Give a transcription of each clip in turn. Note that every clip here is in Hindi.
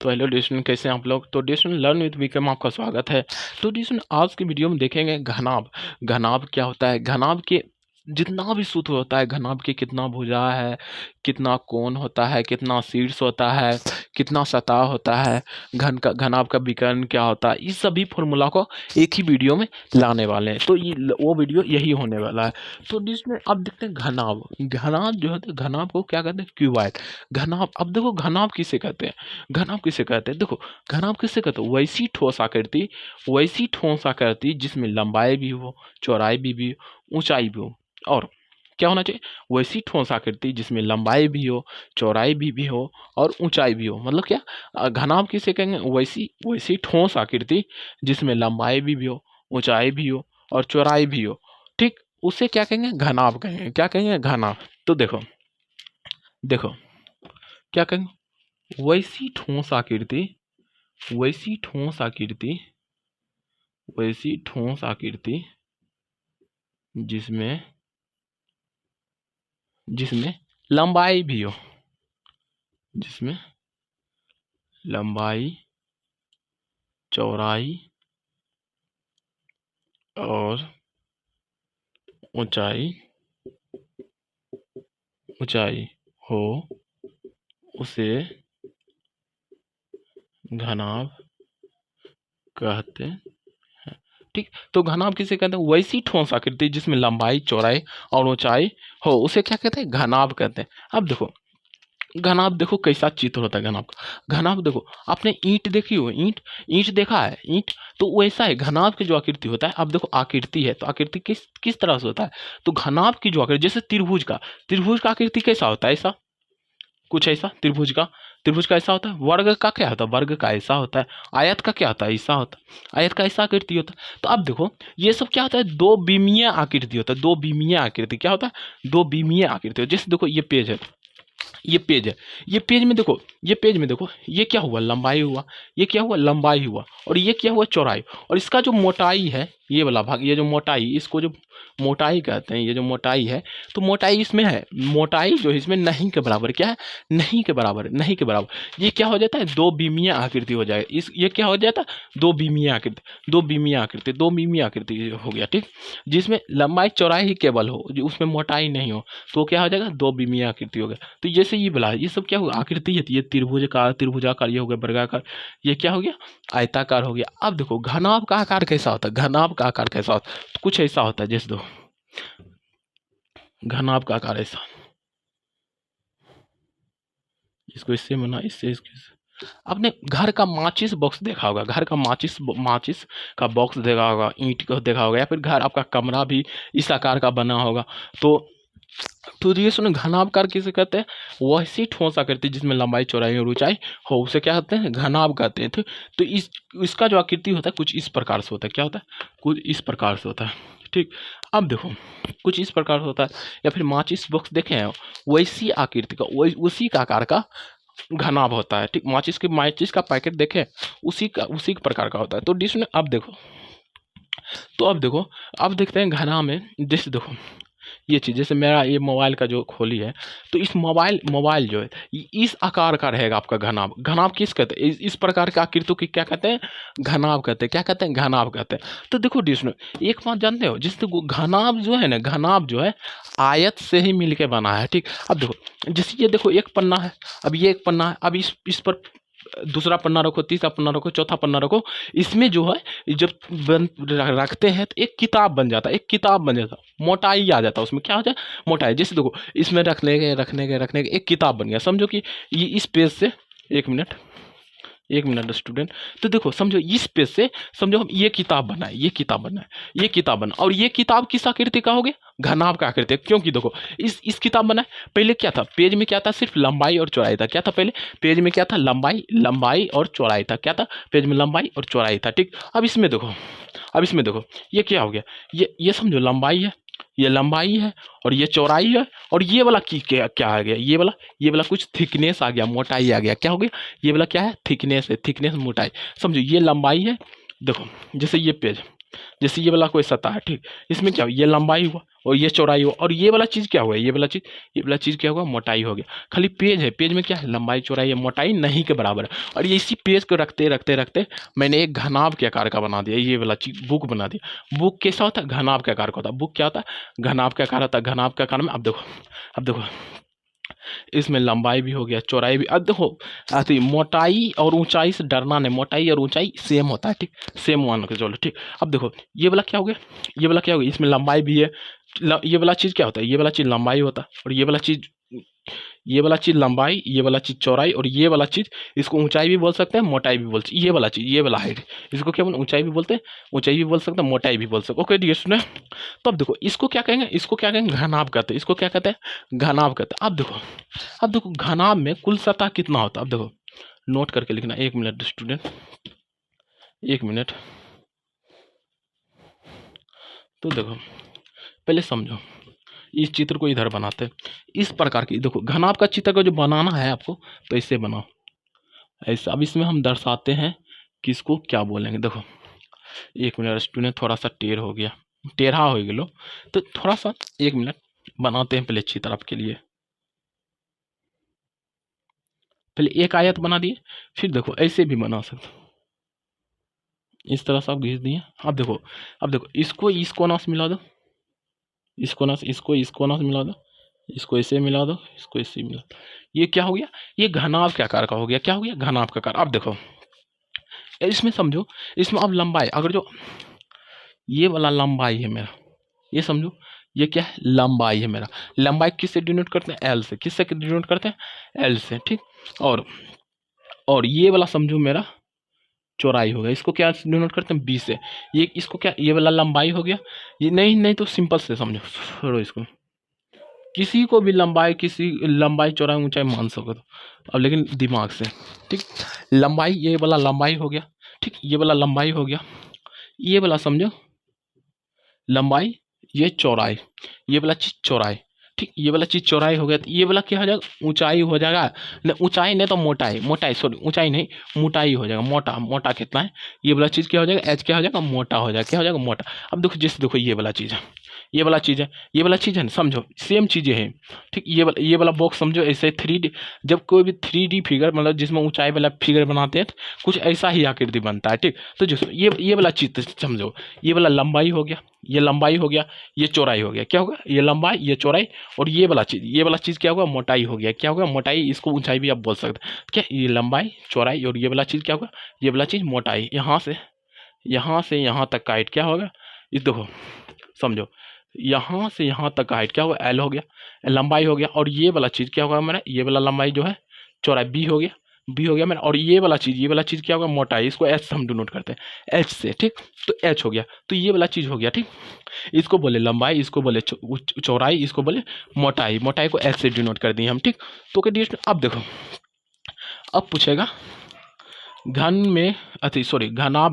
तो हेलो डिस्टूडेंट, कैसे हैं आप लोग। तो डिस्टूडेंट लर्न विद वीके में आपका स्वागत है। तो डिस्टूडेंट आज की वीडियो में देखेंगे घनाभ। घनाभ क्या होता है, घनाभ के जितना भी सूत्र होता है, घनाभ के कितना भुजा है, कितना कोण होता है, कितना शीर्ष होता है, कितना सतह होता है, घनाभ का विकर्ण क्या होता है, इस सभी फॉर्मूला को एक ही वीडियो में लाने वाले हैं। तो ये वो वीडियो यही होने वाला है। तो जिसमें अब देखते हैं घनाभ। घनाभ जो है, घनाभ को क्या कहते हैं, क्यूबॉइड घनाभ। अब देखो घनाभ किसे कहते हैं, घनाभ किसे कहते हैं, देखो घनाभ किसे कहते हैं, वैसी ठोस आकृति जिसमें लंबाई भी हो, चौड़ाई भी हो, ऊंचाई भी हो। और क्या होना चाहिए, वैसी ठोस आकृति जिसमें लंबाई भी हो, चौड़ाई भी हो और ऊंचाई भी हो। मतलब क्या, घनाभ किसे कहेंगे, वैसी वैसी ठोस आकृति जिसमें लंबाई भी हो, ऊंचाई भी हो और चौड़ाई भी हो। ठीक, उसे क्या कहेंगे, घनाभ कहेंगे। क्या कहेंगे, घनाभ। तो देखो देखो क्या कहेंगे, वैसी ठोस आकृति वैसी ठोस आकृति वैसी ठोस आकृति जिसमें जिसमें लंबाई भी हो, जिसमें लंबाई, चौड़ाई और ऊंचाई ऊंचाई हो, उसे घनाभ कहते हैं। ठीक, तो घनाभ किसे कहते हैं, वैसी ठोस आकृति जिसमें लंबाई, चौड़ाई और ऊंचाई हो, उसे क्या कहते हैं, घनाभ कहते हैं। अब देखो घनाभ, देखो कैसा चित्र होता है घनाभ का। घनाभ देखो, आपने ईंट देखी हो, ईंट ईंट देखा है, ईंट तो वैसा है घनाभ की जो आकृति होता है। अब देखो आकृति है, तो आकृति किस किस तरह से होता है, तो घनाभ की जो आकृति, जैसे त्रिभुज का आकृति कैसा होता है, ऐसा कुछ ऐसा। त्रिभुज का ऐसा होता है। वर्ग का क्या होता है, वर्ग का ऐसा होता है। आयत का क्या होता है, ऐसा होता है। आयत का ऐसा आकृति होता है। तो अब देखो ये सब क्या होता है, दो विमीय आकृति होता है। दो विमीय आकृति क्या होता है, दो विमीय आकृति। जैसे देखो ये पेज है, ये पेज है, ये पेज में देखो ये क्या हुआ, लंबाई हुआ, ये क्या हुआ, लंबाई हुआ, और ये क्या हुआ, चौड़ाई। और इसका जो मोटाई है, ये वाला भाग, ये जो मोटाई, इसको जो मोटाई कहते हैं, ये जो मोटाई है, तो मोटाई इसमें है, मोटाई जो है इसमें नहीं के बराबर, क्या है, नहीं के बराबर, नहीं के बराबर। ये क्या हो जाता है, दो विमीय आकृति हो जाएगा। इस ये क्या हो जाता है, दो विमीय आकृति, दो विमीय आकृति हो गया। ठीक, जिसमें लंबाई चौड़ाई ही केवल हो, जो उसमें मोटाई नहीं हो, तो क्या हो जाएगा, दो विमीय आकृति हो गया। तो जैसे ये बोला, ये सब क्या हुआ, आकृति है। ये त्रिभुजाकार, ये हो गया वर्गाकार, ये क्या हो गया, आयताकार हो गया। अब देखो घनाभ का आकार कैसा होता है, घनाभ का आकार कैसा होता है, तो कुछ ऐसा होता है। जैसे दो घनाभ का आकार ऐसा, इसको इससे बना, इससे इसके। आपने घर का माचिस बॉक्स देखा होगा, घर का माचिस माचिस का बॉक्स देखा होगा, ईंट को देखा होगा, या फिर घर आपका कमरा भी इस आकार का बना होगा। तो ये सुनो, घनाभकार किसे कहते हैं, वैसी ठोस आकृति जिसमें लंबाई, चौड़ाई और ऊंचाई हो, उसे क्या कहते हैं, घनाभ कहते हैं। तो इसका जो आकृति होता है कुछ इस प्रकार से होता है। क्या होता है, कुछ इस प्रकार से होता है। ठीक, अब देखो कुछ इस प्रकार से होता है। या फिर माचिस बॉक्स देखे हैं, वैसी आकृति का, उसी का आकार का घनाभ होता है। ठीक, माचिस का पैकेट देखे, उसी प्रकार का होता है। तो डिश में अब देखते हैं घना में। जैसे देखो ये चीज़, जैसे मेरा ये मोबाइल का जो खोली है, तो इस मोबाइल जो है, इस आकार का रहेगा आपका घनाभ। घनाभ किस कहते हैं, इस प्रकार के आकृति की क्या कहते हैं, घनाभ कहते हैं। क्या कहते हैं, घनाभ कहते हैं। तो देखो डिस्नो, एक बात जानते हो, जिससे घनाभ जो है ना, घनाभ जो है आयत से ही मिलके बना है। ठीक, अब देखो जैसे ये देखो एक पन्ना है, अब ये एक पन्ना है, अब इस पर दूसरा पन्ना रखो, तीसरा पन्ना रखो, चौथा पन्ना रखो। इसमें जो है जब रखते हैं तो एक किताब बन जाता है, एक किताब बन जाता है, मोटाई आ जाता है उसमें। क्या हो जाए, मोटाई। जैसे देखो इसमें रखने के एक किताब बन गया। समझो कि ये इस पेज से, एक मिनट स्टूडेंट। तो देखो समझो इस पेज से, समझो हम ये किताब बनाए, और ये किताब किस आकृति का हो गया, घनाभ का आकृति। क्योंकि देखो इस किताब बनाए, पहले क्या था, पेज में क्या था, सिर्फ लंबाई और चौड़ाई था। क्या था पहले, पेज में क्या था, लंबाई और चौड़ाई था। क्या था, पेज में लंबाई और चौड़ाई था। ठीक, अब इसमें देखो ये क्या हो गया, ये समझो लंबाई है, ये लंबाई है और ये चौड़ाई है, और ये वाला की क्या आ गया, ये वाला कुछ थिकनेस आ गया, मोटाई आ गया। क्या हो गया, ये वाला क्या है, थिकनेस है, थिकनेस मोटाई। समझो ये लंबाई है। देखो जैसे ये पेज, जैसे ये वाला कोई सतह है, ठीक, इसमें क्या हुआ, ये लंबाई हुआ और ये चौड़ाई हुआ, और ये वाला चीज़ क्या हुआ, ये वाला चीज़ क्या हुआ, मोटाई हो गया। खाली पेज है, पेज में क्या है, लंबाई चौड़ाई है, मोटाई नहीं के बराबर है। और ये इसी पेज को रखते रखते रखते मैंने एक घनाभ के आकार का बना दिया, ये वाला चीज बुक बना दिया। बुक कैसा होता है, घनाभ के आकार का होता है। बुक क्या होता है, घनाभ के आकार होता है। घनाभ के आकार में अब देखो इसमें लंबाई भी हो गया, चौड़ाई भी। अब देखो अति मोटाई और ऊंचाई से डरना नहीं, मोटाई और ऊंचाई सेम होता है, ठीक, सेम मान के चलो, ठीक। अब देखो ये वाला क्या हो गया, ये वाला क्या हो गया, इसमें लंबाई भी है। ये वाला चीज क्या होता है, ये वाला चीज लंबाई होता है, और ये वाला चीज लंबाई, ये वाला चीज चौड़ाई, और ये वाला चीज, इसको ऊंचाई भी बोल सकते हैं, मोटाई भी बोल सकते हैं। ये वाला चीज, ये वाला हाइट, इसको क्या बोलते हैं, ऊंचाई भी बोलते हैं, ऊंचाई भी बोल सकते हैं, मोटाई भी बोल सकते हैं। ओके डियर स्टूडेंट, तो अब देखो इसको क्या कहेंगे, इसको क्या कहेंगे, घनाभ कहते हैं। इसको क्या कहते हैं, घनाभ कहते हैं। अब देखो घनाभ में कुल सतह कितना होता है। अब देखो नोट करके लिखना, 1 मिनट स्टूडेंट, 1 मिनट। तो देखो पहले समझो, इस चित्र को इधर बनाते हैं। इस प्रकार की देखो घनाभ का चित्र को जो बनाना है आपको, तो इससे बनाओ ऐसा। अब इसमें हम दर्शाते हैं किसको क्या बोलेंगे। देखो 1 मिनट स्टूडेंट, थोड़ा सा टेढ़ हो गया, टेढ़ा हो गया लो, तो थोड़ा सा 1 मिनट बनाते हैं पहले चित्र आपके लिए। पहले एक आयत बना दिए, फिर देखो ऐसे भी बना सकते हो, इस तरह से आप घिस दिए। अब देखो इसको इस कोना से मिला दो, इस कोना से इसको इस कोना से मिला दो, इसको ऐसे मिला दो, इसको ऐसे मिला दो। ये क्या हो गया, ये घनाभ के आकार का हो गया। क्या हो गया, घनाभ का आकार। अब देखो इसमें समझो, इसमें अब लंबाई, अगर जो ये वाला लंबाई है मेरा, ये समझो, ये क्या है, लंबाई है मेरा। लंबाई किससे डिनोट करते हैं, एल से। किससे डिनोट करते हैं, एल से, ठीक। और और ये वाला समझो मेरा चौड़ाई हो गया, इसको क्या डिनोट करते हैं, बी से। ये इसको क्या, ये वाला लंबाई हो गया। ये नहीं नहीं तो सिंपल से समझो, छोड़ो इसको, किसी को भी लंबाई, किसी लंबाई चौड़ाई ऊंचाई मान सको तो, अब लेकिन दिमाग से, ठीक। लंबाई, ये वाला लंबाई हो गया, ठीक, ये वाला लंबाई हो गया, ये वाला समझो लंबाई, ये चौड़ाई, ये वाला चीज चौड़ाई, ठीक। ये वाला चीज चौड़ाई हो गया, तो ये वाला क्या हो जाएगा, ऊंचाई हो जाएगा। न ऊंचाई नहीं तो मोटाई, मोटाई सॉरी, ऊंचाई नहीं, मोटाई हो जाएगा। मोटा, मोटा कितना है, ये वाला चीज क्या हो जाएगा, एच क्या हो जाएगा, मोटा हो जाएगा। क्या हो जाएगा, मोटा। अब देखो जैसे देखो ये वाला चीज है, ये वाला चीज है, ये वाला चीज है ना, समझो सेम चीजें हैं, ठीक। ये वाला बॉक्स समझो ऐसे 3D, जब कोई भी 3D फिगर, मतलब जिसमें ऊंचाई वाला फिगर बनाते हैं, तो कुछ ऐसा ही आकृति बनता है, ठीक। तो जो ये वाला चीज समझो, ये वाला लंबाई हो गया, ये लंबाई हो गया, ये चौड़ाई हो गया। क्या होगा, ये लंबाई, ये चौड़ाई, और ये वाला चीज क्या होगा, मोटाई हो गया। क्या होगा, मोटाई, इसको ऊंचाई भी आप बोल सकते हैं। क्या, ये लंबाई चौड़ाई, और ये वाला चीज क्या होगा, ये वाला चीज मोटाई। यहाँ से यहाँ तक का हाइट क्या होगा, ये देखो समझो, यहाँ से यहाँ तक का हाइट क्या होगा, एल हो गया, लंबाई हो गया। और ये वाला चीज क्या होगा मेरा, ये वाला लंबाई जो है चौड़ाई, बी हो गया मेरा। और ये वाला चीज क्या होगा, मोटाई, इसको एच से हम डिनोट करते हैं, एच से, ठीक। तो एच हो गया, तो ये वाला चीज हो गया, ठीक। इसको बोले लंबाई, इसको बोले चौड़ाई, इसको बोले मोटाई। मोटाई को एच से डिनोट कर दिए हम, ठीक। तो के डिस्टेंस, अब देखो अब पूछेगा घन में, अति सॉरी घनाभ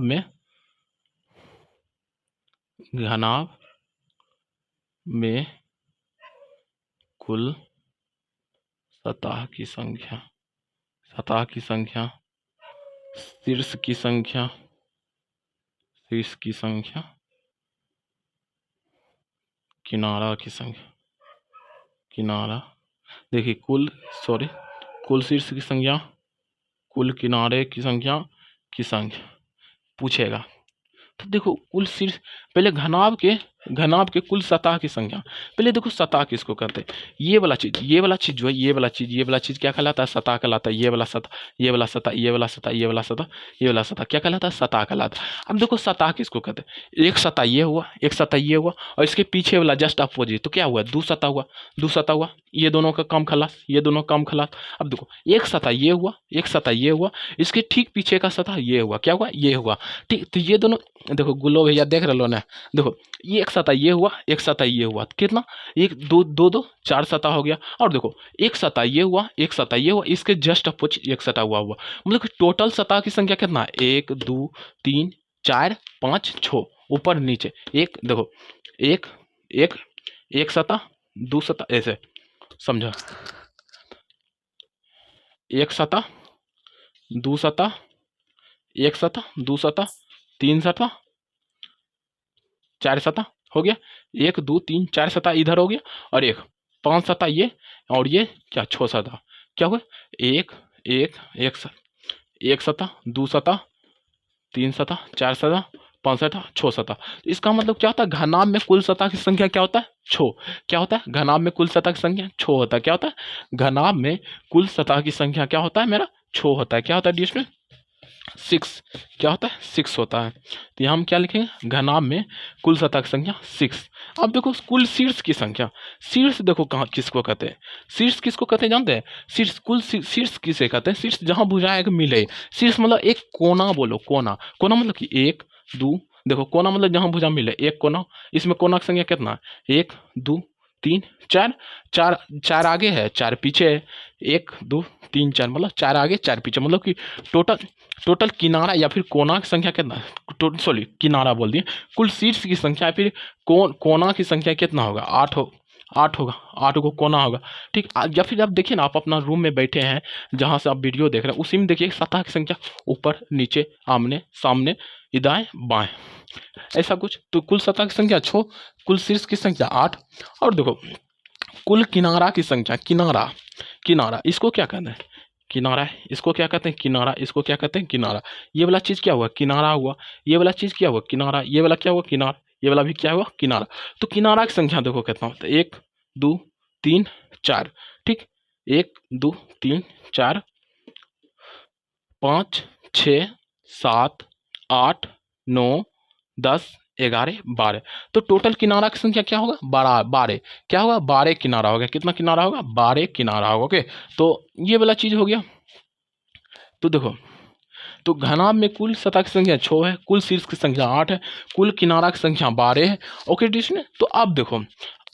में कुल सतह की संख्या, शीर्ष की संख्या, किनारा की संख्या, देखिए कुल शीर्ष की संख्या, कुल किनारे की संख्या, पूछेगा। तो देखो कुल शीर्ष, पहले घनाभ के कुल सतह की संख्या। पहले देखो सतह किसको कहते हैं, ये वाला चीज जो है, ये वाला चीज क्या कहलाता है, सतह कहलाता है। ये वाला सतह क्या कहलाता है, सतह कहलाता है। अब देखो सतह किसको कहते हैं, एक सतह ये हुआ, एक सतह ये हुआ, और इसके पीछे वाला जस्ट अपोजिट, तो क्या हुआ, दो सतह हुआ। ये दोनों का कम खलास, ये दोनों कम खलास। अब देखो एक सतह ये हुआ, इसके ठीक पीछे का सतह ये हुआ। क्या हुआ, ये हुआ, ठीक। तो ये दोनों, देखो गुल्लो भैया देख रहे लो ना, देखो ये एक सतह ये हुआ, एक सतह ये हुआ, तो कितना, एक दो दो दो चार सतह हो गया। और देखो एक सतह ये हुआ, एक सतह ये हुआ, इसके जस्ट अपोजिट एक सतह हुआ मतलब कि टोटल सतह की संख्या कितना है, 1 2 3 4 5 6, ऊपर नीचे। एक देखो, एक एक एक सतह, दो सतह, ऐसे समझो, एक सतह, दो सतह, एक सतह, दो सतह, तीन सतह, 4 सता हो गया, 1 2 3 4 सता इधर हो गया, और एक 5 सता ये, और ये क्या 6 सता, क्या हुआ 1 1 1 सता 2 सता 3 सता 4 सता 5 सता 6 सता। इसका मतलब क्या होता है, घनाभ में कुल सतह की संख्या क्या होता है, 6। क्या होता है, घनाभ में कुल सतह की संख्या 6 होता है। क्या होता है, घनाभ में कुल सतह की संख्या क्या होता है मेरा, 6 होता है। क्या होता है डी में 6, क्या होता है 6 होता है। तो यहाँ हम क्या लिखेंगे, घनाभ में कुल सतह की संख्या 6। अब देखो कुल शीर्ष की संख्या, शीर्ष देखो कहाँ किसको कहते हैं, शीर्ष किसको कहते हैं जानते हैं, शीर्ष कुल शीर्ष किसे कहते हैं, शीर्ष जहाँ भुजाएं एक मिले। शीर्ष मतलब एक कोना, बोलो कोना, कोना मतलब कि 1 2, देखो कोना मतलब जहाँ भुजा मिले एक कोना। इसमें कोना की संख्या कितना है, 1 2 3 4, 4 आगे है 4 पीछे है, 1 2 3 4 मतलब 4 आगे 4 पीछे, मतलब कि टोटल किनारा या फिर कोना की संख्या कितना, सॉरी किनारा बोल दिए, कुल शीर्ष की संख्या या फिर कोना की संख्या कितना होगा, 8 होगा, 8 को कोना होगा। ठीक, या फिर आप देखिए ना, आप अपना रूम में बैठे हैं जहाँ से आप वीडियो देख रहे हैं, उसी में देखिए सतह की संख्या ऊपर नीचे आमने सामने दाएं बाएं, ऐसा कुछ। तो कुल सतह की संख्या 6, कुल शीर्ष की संख्या 8, और देखो कुल किनारा की संख्या, किनारा इसको क्या कहते हैं, किनारा है, इसको क्या कहते हैं किनारा, इसको क्या कहते हैं किनारा। ये वाला चीज क्या हुआ, किनारा हुआ, ये वाला चीज क्या हुआ किनारा, ये वाला क्या हुआ किनारा, ये वाला भी क्या हुआ किनारा। तो किनारा की संख्या देखो कितना होता है, 1 2 3 4। ठीक, 1 2 3 4 5 6 7 8 9 10 11 12। तो टोटल किनारा की संख्या क्या होगा, 12। क्या होगा, 12 किनारा होगा। कितना किनारा होगा, 12 किनारा होगा। ओके, तो ये वाला चीज हो गया। तो देखो, तो घनाभ में कुल सतह की संख्या 6 है, कुल शीर्ष की संख्या 8 है, कुल किनारा की संख्या 12 है। ओके डिस्ने, तो अब देखो,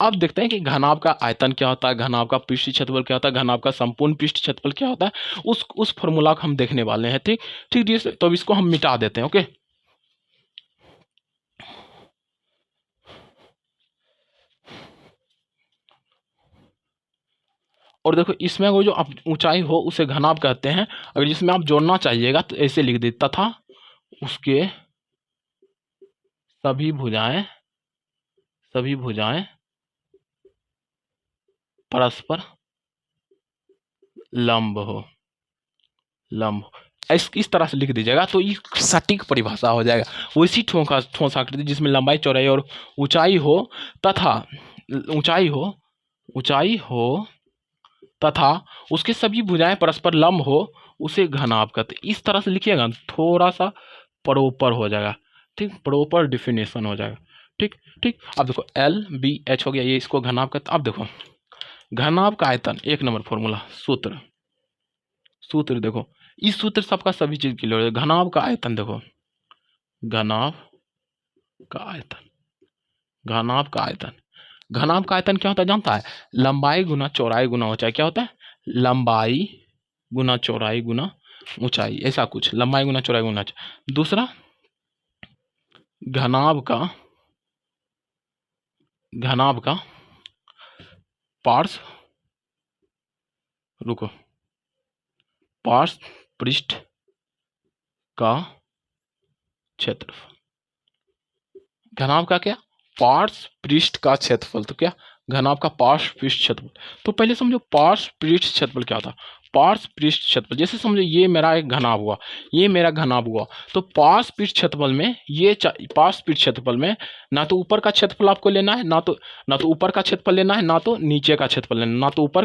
अब देखते हैं कि घनाभ का आयतन क्या होता है, घनाभ का पृष्ठीय क्षेत्रफल क्या होता है, घनाभ का संपूर्ण पृष्ठीय क्षेत्रफल क्या होता है, उस फॉर्मूला को हम देखने वाले हैं। ठीक ठीक डिस्ने, तो अब इसको हम मिटा देते हैं। ओके, और देखो इसमें वो जो ऊंचाई हो उसे घनाभ कहते हैं। अगर जिसमें आप जोड़ना चाहिएगा तो ऐसे लिख दे, तथा उसके सभी भुजाएं परस्पर लंब हो, इस तरह से लिख दीजिएगा तो ये सटीक परिभाषा हो जाएगा। वैसी ठोस आकृति जिसमें लंबाई चौड़ाई और ऊंचाई हो तथा ऊंचाई हो तथा उसके सभी भुजाएं परस्पर लंब हो, उसे घनाभ कहते। इस तरह से लिखिएगा, थोड़ा सा प्रॉपर हो जाएगा। ठीक, प्रॉपर डिफिनेशन हो जाएगा। ठीक ठीक, अब देखो LBH हो गया, ये इसको घनाभ कहते। अब देखो घनाभ का आयतन, 1 नंबर फॉर्मूला, सूत्र देखो, इस सूत्र सबका सभी चीज क्लियर है। घनाभ का आयतन देखो, घनाभ का आयतन, घनाभ का आयतन, घनाभ का आयतन क्या होता है जानता है, लंबाई गुना चौड़ाई गुना ऊंचाई। क्या होता है, लंबाई गुना चौड़ाई गुना ऊंचाई, ऐसा कुछ, लंबाई गुना चौड़ाई गुना ऊंचाई। दूसरा घनाभ का पार्श्व, रुको, पार्श्व पृष्ठ का क्षेत्रफल। घनाभ का क्या, पार्श्व पृष्ठ का क्षेत्रफल। तो क्या, घनाभ का पार्श्व पृष्ठ क्षेत्रफल। तो पहले समझो पार्श्व पृष्ठ क्षेत्रफल क्या था, पार्श्व पृष्ठ क्षेत्रफल, जैसे समझो ये मेरा एक घनाभ हुआ, ये मेरा घनाभ हुआ, तो पार्श्व पृष्ठ क्षेत्रफल में ये पार्श्व पृष्ठ क्षेत्रफल में ना तो ऊपर का क्षेत्रफल आपको लेना है, ना तो ऊपर का क्षेत्रफल लेना है, ना तो नीचे का क्षेत्रफल लेना है, ना तो ऊपर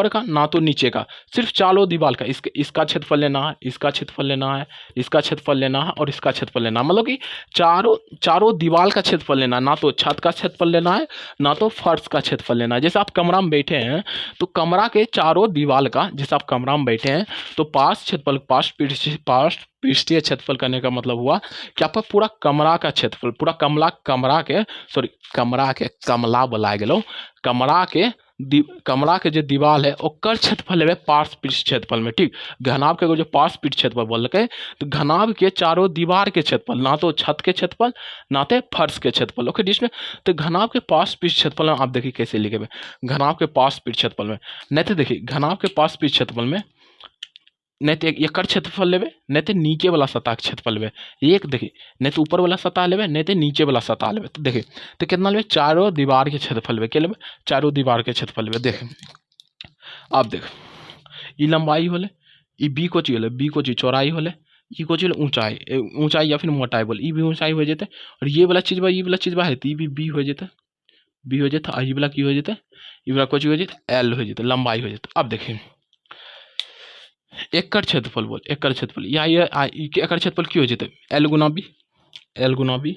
का ना तो नीचे का, सिर्फ चारों दीवार का, इसका क्षेत्रफल लेना है, इसका क्षेत्रफल लेना है, इसका क्षेत्रफल लेना है और इसका क्षेत्रफल लेना है। मतलब कि चारों दीवार का क्षेत्रफल लेना है, ना तो छत का क्षेत्रफल लेना है, ना तो फर्श का क्षेत्रफल लेना है। जैसे आप कमरा में बैठे हैं तो कमरा के चारों दीवार का, जैसे आप कमरा में बैठे हैं तो पार्श्व पृष्ठीय क्षेत्रफल करने का मतलब हुआ कि आपका पूरा कमरा का क्षेत्रफल, पूरा कमला बोला गेलो, कमरा के जो दीवार है ओकर क्षेत्रफल है पार्श्व पृष्ठ क्षेत्रफल में। ठीक, घनाभ के जो पार्श्व पृष्ठ क्षेत्रफल बोल के, तो घनाभ के चारों दीवार के क्षेत्रफल, ना तो छत के क्षेत्रफल ना तो फर्श के क्षेत्रफल। ओके जिसमें, तो घनाभ के पार्श्व पृष्ठ क्षेत्रफल में आप देखिए कैसे लिखे, घनाभ के पार्श्व पृष्ठ क्षेत्रफल में, नहीं तो देखिए घनाभ के पार्श्व पृष्ठ क्षेत्रफल में नहीं तो एकर क्षेत्रफल लेबे, नहीं तो नीचे वाला सतह के क्षेत्रफल लेबे। एक देखिए, नहीं तो ऊपर वाला सतह लेबे, नहीं तो नीचे वाला सतह लेबे। तो देखिए, तो कितना लेबे, चारों दीवार के क्षेत्रफल लेबे। क्या लेबे, चारों दीवार के क्षेत्रफल लेबे। देखे अब देख, ई लंबाई होले, ई बी को चाहिए, बी को चाहिए चौड़ाई होले, ई को चाहिए ऊंचाई, ऊंचाई या फिर मोटाई बोले, ई भी ऊंचाई हो जाते। और ये वाला चीज बा, ई वाला चीज बा है, तो ई भी बी हो जाते, बी हो जाता। ई वाला की हो जाता, ई वाला कुछ हो जाता, एल हो जाता, लंबाई हो जाता। अब देखिए, एकर क्षेत्रफल बोल, एकर क्षेत्रफल या ये एकर क्षेत्रफल की हो जाता, एल गुना बी, एल गुना बी।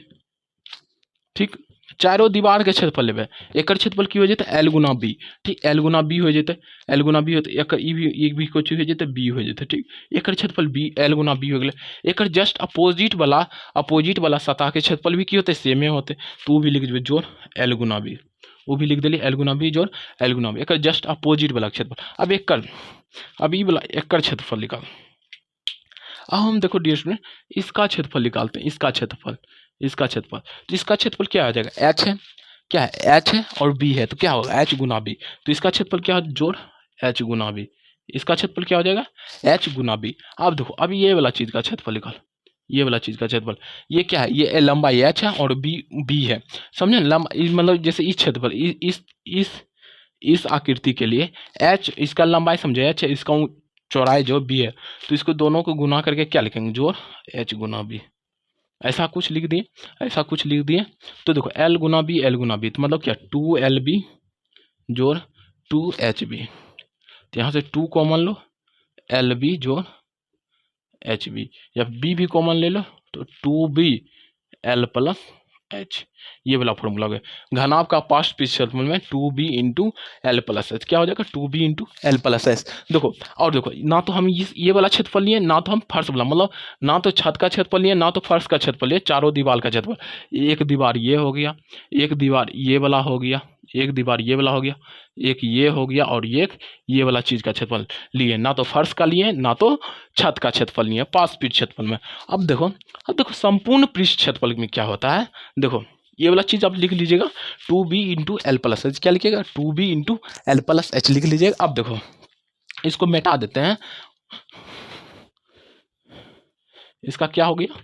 ठीक, चारों दीवार के क्षेत्रफल लेबे, एकर क्षेत्रफल की हो जाता, एल गुना बी। ठीक, एल गुना बी हो जाता, एल गुना बी होता, एकर ई भी, एक भी कुछ हो जाता, बी हो जाता। ठीक, एकर क्षेत्रफल बी, एल गुना बी हो गए। एकर जस्ट अपोजिट वाला सतह के क्षेत्रफल भी की होते, सेमे होते। तो वो भी लिख देबे जोड़ एल गुना बी, वो भी लिख दिली एल गुना बी जोड़ एल गुना बी, एकर जस्ट अपोजिट वाला क्षेत्रफल। अब एकर, अब ई वाला एकर क्षेत्रफल निकाल। अब हम देखो डियर स्टूडेंट, इसका क्षेत्रफल निकालते हैं, इसका क्षेत्रफल, इसका क्षेत्रफल। तो इसका क्षेत्रफल क्या आ जाएगा, एच है, क्या है, एच है और बी है, तो क्या होगा, एच गुना बी। तो इसका क्षेत्रफल क्या है, जोड़ एच गुना बी। इसका क्षेत्रफल क्या हो जाएगा, एच गुना बी। अब देखो, अब ये वाला चीज का क्षेत्रफल निकाल, ये वाला चीज का क्षेत्रफल, ये क्या है, ये लंबाई एच है और बी बी है, समझे ना। मतलब जैसे इस क्षेत्रफल, इस आकृति के लिए एच, इसका लंबाई समझे एच है, इसका चौड़ाई जो बी है, तो इसको दोनों को गुना करके क्या लिखेंगे, जोड़ एच गुना बी। ऐसा कुछ लिख दिए, ऐसा कुछ लिख दिए। तो देखो, एल गुना बी, एल गुना बी, तो मतलब क्या, टू एल बी जोड़ टू एच बी। तो यहाँ से टू कॉमन लो, एल बी जोड़ एच बी, या बी भी कॉमन ले लो, तो two B L plus H. ये वाला फॉर्मूला हो गया। घनाभ का पास्ट पीस क्षेत्रफल में two B into L plus H, क्या हो जाएगा, two B into L plus H. देखो, और देखो, ना तो हम ये वाला क्षेत्रफल लिए, ना तो हम फर्श वाला, मतलब ना तो छत का क्षेत्रफल लिए, ना तो फर्श का क्षेत्रफल लिए, चारों दीवार का क्षेत्रफल। एक दीवार ये हो गया, एक दीवार ये वाला हो गया, एक दीवार ये वाला हो गया, एक ये हो गया, और एक ये वाला चीज का क्षेत्रफल लिए। ना तो फर्श का लिए, ना तो छत का क्षेत्रफल लिए, पास पीठ क्षेत्रफल में। अब देखो संपूर्ण पृष्ठ क्षेत्रफल में क्या होता है। देखो, ये वाला चीज आप लिख लीजिएगा, two B into L plus H, क्या लिखिएगा, two B into L plus H लिख लीजिएगा। अब देखो, इसको मिटा देते हैं, इसका क्या हो गया,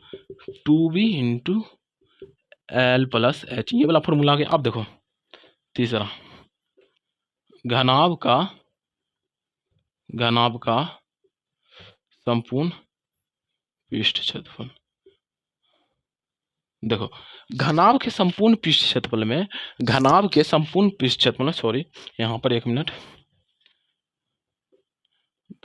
two B into L plus H, ये वाला फॉर्मूला आ गया। अब देखो, तीसरा, घनाभ का संपूर्ण पृष्ठ क्षेत्रफल। देखो, घनाभ के संपूर्ण पृष्ठ क्षेत्रफल में, घनाभ के संपूर्ण पृष्ठ क्षेत्रफल में, सॉरी यहाँ पर एक मिनट,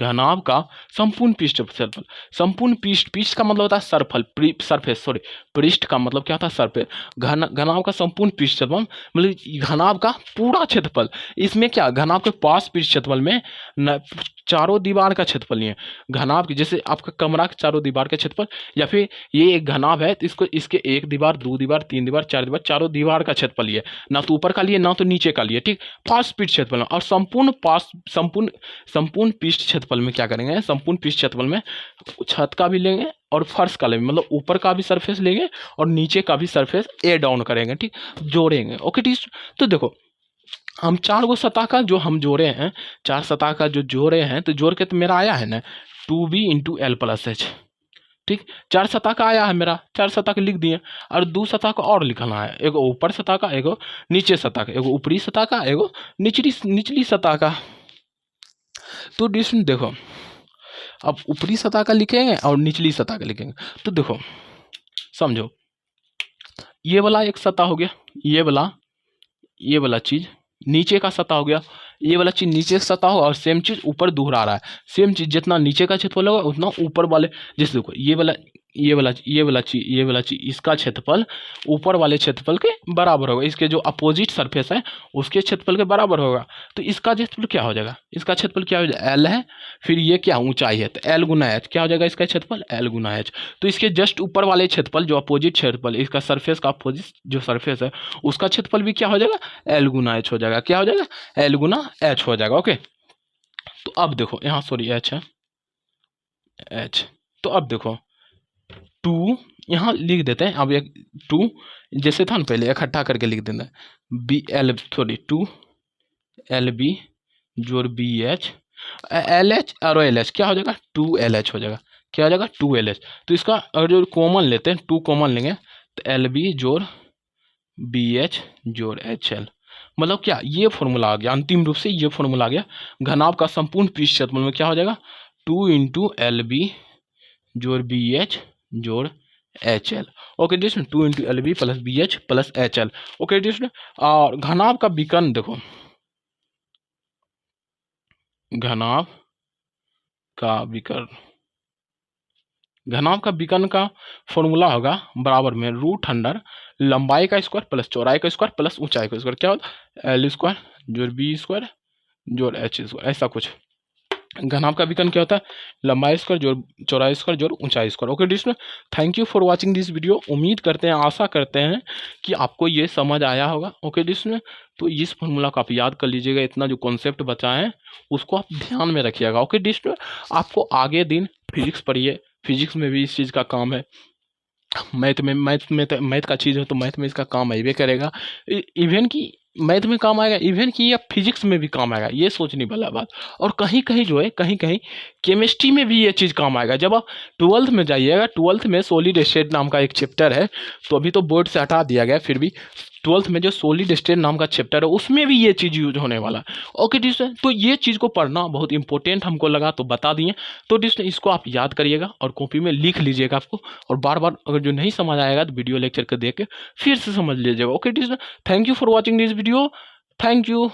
घनाभ का संपूर्ण पृष्ठ क्षेत्रफल, संपूर्ण पृष्ठ का मतलब होता है सरफल, सरफेस, सॉरी, पृष्ठ का मतलब क्या होता है, सरफेस। घनाभ का संपूर्ण पृष्ठ क्षेत्रफल मतलब घनाभ का पूरा क्षेत्रफल। इसमें क्या, घनाभ के पास पृष्ठ क्षेत्रफल में चारों दीवार का क्षेत्रफल नहीं है। घनाभ की, जैसे आपका कमरा के चारों दीवार का क्षेत्रफल, या फिर ये एक घनाभ है, तो इसको, इसके एक दीवार, दो दीवार, तीन दीवार, चार दीवार, चारों दीवार का क्षेत्रफल है, ना तो ऊपर का लिए, ना तो नीचे का लिए। ठीक, पास पृष्ठ क्षेत्रफल। और संपूर्ण पृष्ठ क्षेत्रफल में क्या करेंगे, संपूर्ण पृष्ठ क्षेत्रफल में छत का भी लेंगे और फर्श का लेंगे, मतलब ऊपर का भी सरफेस लेंगे और नीचे का भी सरफेस ए डाउन करेंगे। ठीक, जोड़ेंगे। ओके ठीक, तो देखो, हम चार गो सतह का जो हम जोड़े हैं, चार सतह का जो जोड़े हैं, तो जोड़ के तो मेरा आया है ना, two B into L plus H. ठीक, चार सतह का आया है मेरा, चार सतह का लिख दिए, और दो सतह का और लिखना है, एगो ऊपर सतह का, एगो नीचे सतह का, एगो ऊपरी सतह का, एगो निचली सतह का। तो डिस्टेंस देखो, अब ऊपरी सतह का लिखेंगे और निचली सतह का लिखेंगे। तो देखो, समझो, ये वाला एक सतह हो गया, ये वाला चीज नीचे का सतह हो गया, ये वाला चीज नीचे सतह होगा, और सेम चीज ऊपर दोहरा रहा है। सेम चीज जितना नीचे का क्षेत्रफल होगा उतना ऊपर वाले, जैसे देखो, ये वाला चीज इसका क्षेत्रफल ऊपर वाले क्षेत्रफल के बराबर होगा, इसके जो अपोजिट सरफेस है उसके क्षेत्रफल के बराबर होगा। तो इसका क्षेत्रफल क्या हो जाएगा, इसका क्षेत्रफल क्या हो जाएगा, एल है, फिर ये क्या ऊंचाई है, तो एल गुना एच, क्या हो जाएगा इसका क्षेत्रफल, एल गुना एच। तो इसके जस्ट ऊपर वाले क्षेत्रफल, जो अपोजिट क्षेत्रफल, इसका सरफेस का अपोजिट जो सरफेस है, उसका क्षेत्रफल भी क्या हो जाएगा, एल गुना एच हो जाएगा। क्या हो जाएगा, एल गुना एच हो जाएगा। ओके, तो अब देखो, यहाँ सॉरी एच है, एच। तो अब देखो, टू यहाँ लिख देते हैं। अब एक टू जैसे था ना, पहले इकट्ठा करके लिख देना, B L, sorry, two L B जोड़ बी एच LH और LH क्या हो जाएगा, 2LH हो जाएगा। क्या हो जाएगा, 2LH। तो इसका अगर जो कॉमन लेते हैं, 2 कॉमन लेंगे तो LB जोड़ BH जोड़ HL, मतलब क्या, ये फॉर्मूला आ गया, अंतिम रूप से ये फॉर्मूला आ गया। घनाभ का संपूर्ण पृष्ठ क्षेत्रफल में क्या हो जाएगा, 2 × LB जोड़ BH जोड़ HL। Okay distance, 2 × LB plus BH plus HL। Okay distance, और घनाभ का विकर्ण देखो, घनाभ का विकर्ण, घनाभ का विकर्ण का फॉर्मूला होगा बराबर में √अंडर लंबाई का स्क्वायर प्लस चौड़ाई का स्क्वायर प्लस ऊंचाई का स्क्वायर। क्या होता है, L स्क्वायर जोड़ B स्क्वायर जोड़ H स्क्वायर, ऐसा कुछ। घनाभ का विकर्ण क्या होता है, लंबाई स्क्वायर जोड़ चौड़ाई स्क्वायर जोड़ ऊंचाई square. Okay distance, thank you for watching this video. उम्मीद करते हैं, आशा करते हैं कि आपको ये समझ आया होगा। ओके डिस्टन, तो इस फॉर्मूला को आप याद कर लीजिएगा, इतना जो कॉन्सेप्ट बचा है उसको आप ध्यान में रखिएगा। ओके डिस्टन, आपको आगे दिन फिजिक्स पढ़िए, फिजिक्स में भी इस चीज़ का काम है। मैथ का चीज़ है तो मैथ में इसका काम आइबे करेगा। इवन कि मैथ में काम आएगा, इवन कि या फिजिक्स में भी काम आएगा, ये सोचने वाला बात। और कहीं कहीं जो है, कहीं कहीं केमिस्ट्री में भी ये चीज़ काम आएगा। जब आप ट्वेल्थ में जाइएगा, ट्वेल्थ में सॉलिड स्टेट नाम का एक चैप्टर है, तो अभी तो बोर्ड से हटा दिया गया, फिर भी ट्वेल्थ में जो सॉलिड स्टेट नाम का चैप्टर है उसमें भी ये चीज़ यूज होने वाला है। ओके डिस्टन, तो ये चीज़ को पढ़ना बहुत इंपॉर्टेंट हमको लगा तो बता दिए। तो डिस्टन इसको आप याद करिएगा और कॉपी में लिख लीजिएगा आपको, और बार बार अगर जो नहीं समझ आएगा तो वीडियो लेक्चर को देख के फिर से समझ लीजिएगा। Okay distance, thank you for watching this video, thank you.